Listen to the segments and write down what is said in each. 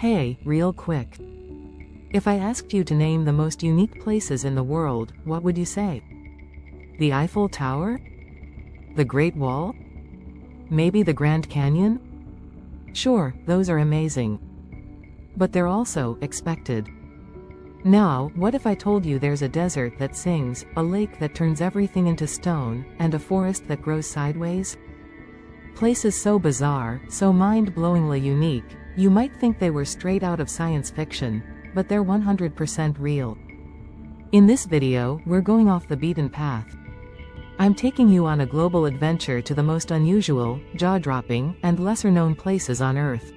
Hey, real quick. If I asked you to name the most unique places in the world, what would you say? The Eiffel Tower? The Great Wall? Maybe the Grand Canyon? Sure, those are amazing. But they're also expected. Now, what if I told you there's a desert that sings, a lake that turns everything into stone, and a forest that grows sideways? Places so bizarre, so mind-blowingly unique, you might think they were straight out of science fiction, but they're 100% real. In this video, we're going off the beaten path. I'm taking you on a global adventure to the most unusual, jaw-dropping, and lesser-known places on Earth.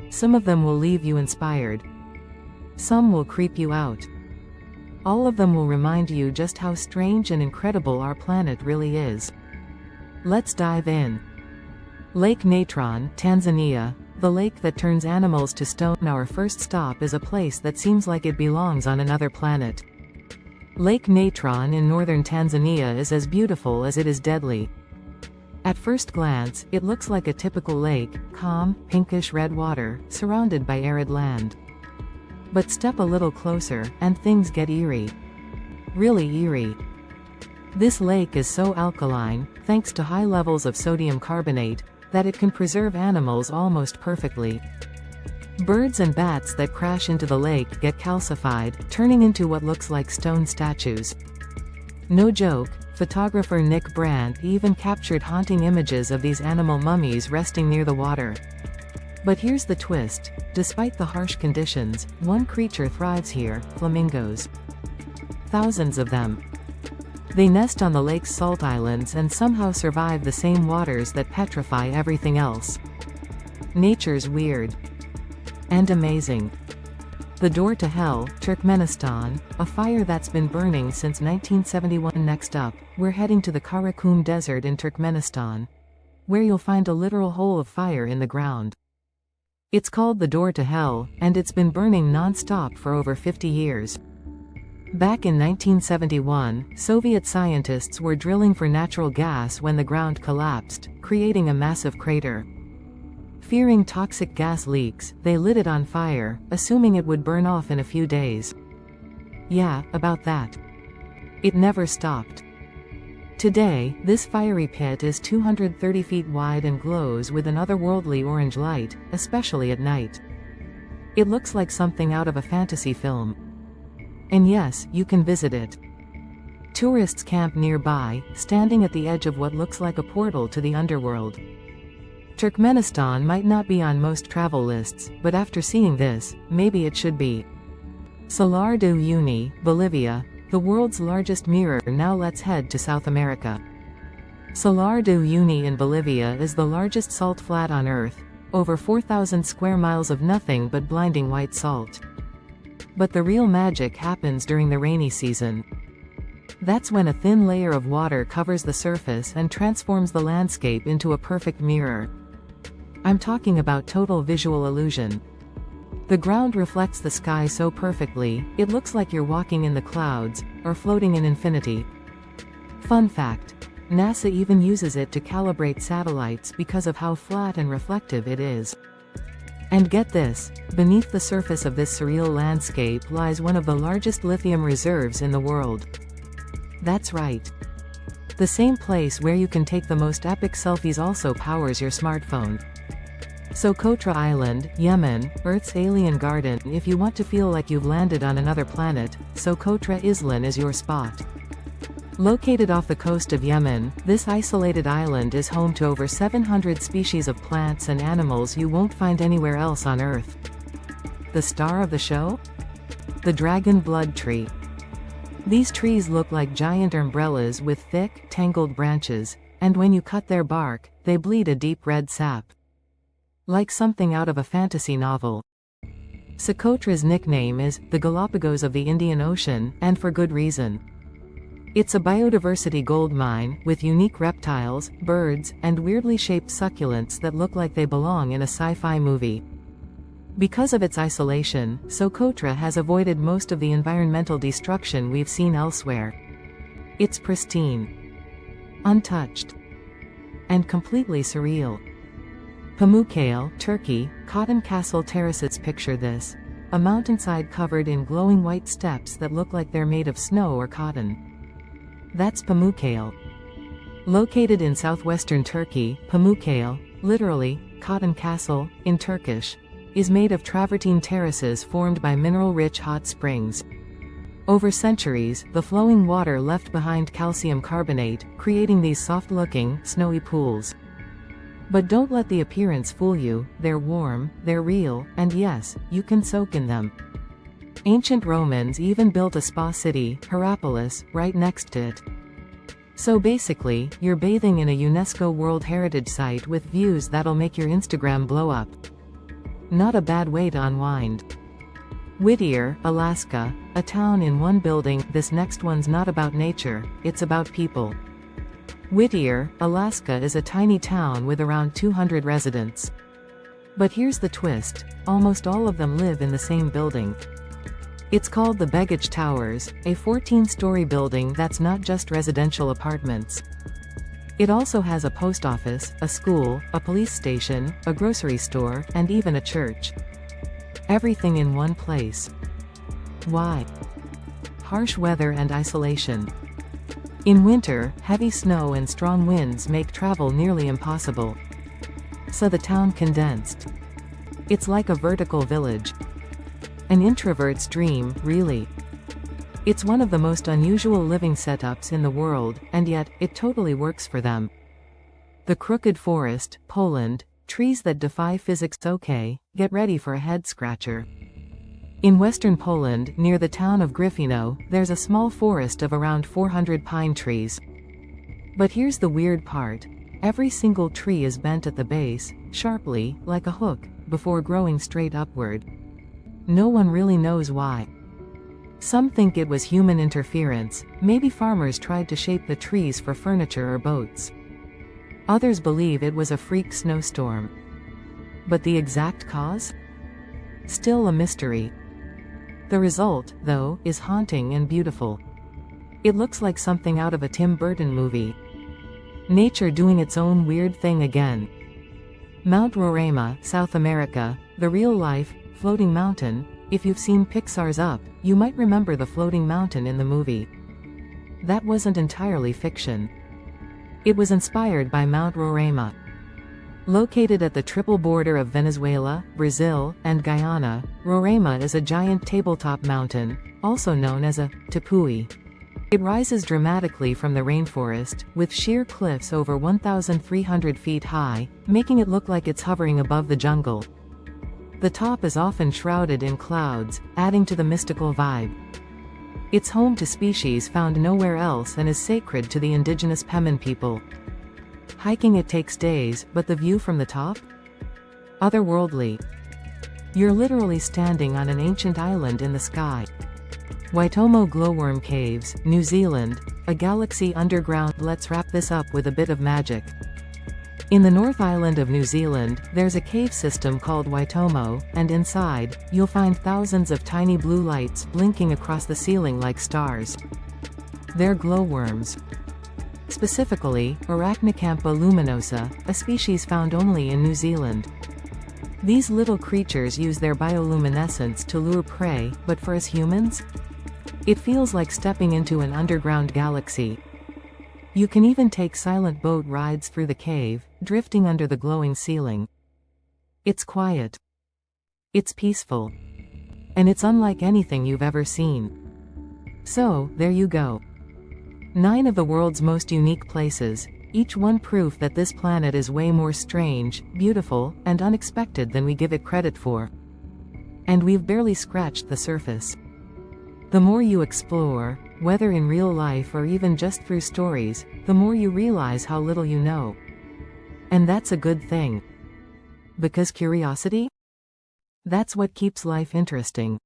Some of them will leave you inspired. Some will creep you out. All of them will remind you just how strange and incredible our planet really is. Let's dive in. Lake Natron, Tanzania, the lake that turns animals to stone. Our first stop is a place that seems like it belongs on another planet. Lake Natron in northern Tanzania is as beautiful as it is deadly. At first glance, it looks like a typical lake, calm, pinkish red water, surrounded by arid land. But step a little closer, and things get eerie. Really eerie. This lake is so alkaline, thanks to high levels of sodium carbonate, that it can preserve animals almost perfectly. Birds and bats that crash into the lake get calcified, turning into what looks like stone statues. No joke, photographer Nick Brandt even captured haunting images of these animal mummies resting near the water. But here's the twist: despite the harsh conditions, one creature thrives here: flamingos. Thousands of them. They nest on the lake's salt islands and somehow survive the same waters that petrify everything else. Nature's weird. And amazing. The door to hell, Turkmenistan, a fire that's been burning since 1971. Next up, we're heading to the Karakum Desert in Turkmenistan, where you'll find a literal hole of fire in the ground. It's called the Door to Hell, and it's been burning non-stop for over 50 years. Back in 1971, Soviet scientists were drilling for natural gas when the ground collapsed, creating a massive crater. Fearing toxic gas leaks, they lit it on fire, assuming it would burn off in a few days. Yeah, about that. It never stopped. Today, this fiery pit is 230 feet wide and glows with an otherworldly orange light, especially at night. It looks like something out of a fantasy film. And yes, you can visit it. Tourists camp nearby, standing at the edge of what looks like a portal to the underworld. Turkmenistan might not be on most travel lists, but after seeing this, maybe it should be. Salar de Uyuni, Bolivia, the world's largest mirror. Now let's head to South America. Salar de Uyuni in Bolivia is the largest salt flat on Earth, over 4,000 square miles of nothing but blinding white salt. But the real magic happens during the rainy season. That's when a thin layer of water covers the surface and transforms the landscape into a perfect mirror. I'm talking about total visual illusion. The ground reflects the sky so perfectly, it looks like you're walking in the clouds, or floating in infinity. Fun fact: NASA even uses it to calibrate satellites because of how flat and reflective it is. And get this, beneath the surface of this surreal landscape lies one of the largest lithium reserves in the world. That's right. The same place where you can take the most epic selfies also powers your smartphone. Socotra Island, Yemen, Earth's alien garden. If you want to feel like you've landed on another planet, Socotra Island is your spot. Located off the coast of Yemen, this isolated island is home to over 700 species of plants and animals you won't find anywhere else on Earth. The star of the show? The dragon blood tree. These trees look like giant umbrellas with thick, tangled branches, and when you cut their bark, they bleed a deep red sap. Like something out of a fantasy novel. Socotra's nickname is the Galapagos of the Indian Ocean, and for good reason. It's a biodiversity goldmine, with unique reptiles, birds, and weirdly shaped succulents that look like they belong in a sci-fi movie. Because of its isolation, Socotra has avoided most of the environmental destruction we've seen elsewhere. It's pristine, untouched, and completely surreal. Pamukkale, Turkey, Cotton Castle Terraces. Picture this. A mountainside covered in glowing white steps that look like they're made of snow or cotton. That's Pamukkale. Located in southwestern Turkey, Pamukkale, literally, Cotton Castle, in Turkish, is made of travertine terraces formed by mineral-rich hot springs. Over centuries, the flowing water left behind calcium carbonate, creating these soft-looking, snowy pools. But don't let the appearance fool you, they're warm, they're real, and yes, you can soak in them. Ancient Romans even built a spa city, Hierapolis, right next to it. So basically, you're bathing in a UNESCO World Heritage Site with views that'll make your Instagram blow up. Not a bad way to unwind. Whittier, Alaska, a town in one building. This next one's not about nature, it's about people. Whittier, Alaska is a tiny town with around 200 residents. But here's the twist, almost all of them live in the same building. It's called the Begich Towers, a 14-story building that's not just residential apartments. It also has a post office, a school, a police station, a grocery store, and even a church. Everything in one place. Why? Harsh weather and isolation. In winter, heavy snow and strong winds make travel nearly impossible. So the town condensed. It's like a vertical village. An introvert's dream, really. It's one of the most unusual living setups in the world, and yet, it totally works for them. The Crooked Forest, Poland, trees that defy physics. Okay, get ready for a head-scratcher. In western Poland, near the town of Gryfino, there's a small forest of around 400 pine trees. But here's the weird part. Every single tree is bent at the base, sharply, like a hook, before growing straight upward. No one really knows why. Some think it was human interference, maybe farmers tried to shape the trees for furniture or boats. Others believe it was a freak snowstorm. But the exact cause? Still a mystery. The result, though, is haunting and beautiful. It looks like something out of a Tim Burton movie. Nature doing its own weird thing again. Mount Roraima, South America, the real-life, floating mountain. If you've seen Pixar's Up, you might remember the floating mountain in the movie. That wasn't entirely fiction. It was inspired by Mount Roraima. Located at the triple border of Venezuela, Brazil, and Guyana, Roraima is a giant tabletop mountain, also known as a tepui. It rises dramatically from the rainforest, with sheer cliffs over 1,300 feet high, making it look like it's hovering above the jungle. The top is often shrouded in clouds, adding to the mystical vibe. It's home to species found nowhere else and is sacred to the indigenous Pemon people. Hiking it takes days, but the view from the top? Otherworldly. You're literally standing on an ancient island in the sky. Waitomo Glowworm Caves, New Zealand, a galaxy underground. Let's wrap this up with a bit of magic. In the North Island of New Zealand, there's a cave system called Waitomo, and inside, you'll find thousands of tiny blue lights blinking across the ceiling like stars. They're glowworms. Specifically, Arachnicampa luminosa, a species found only in New Zealand. These little creatures use their bioluminescence to lure prey, but for us humans? It feels like stepping into an underground galaxy. You can even take silent boat rides through the cave, drifting under the glowing ceiling. It's quiet. It's peaceful. And it's unlike anything you've ever seen. So, there you go. 9 of the world's most unique places, each one proof that this planet is way more strange, beautiful, and unexpected than we give it credit for. And we've barely scratched the surface. The more you explore, whether in real life or even just through stories, the more you realize how little you know. And that's a good thing. Because curiosity? That's what keeps life interesting.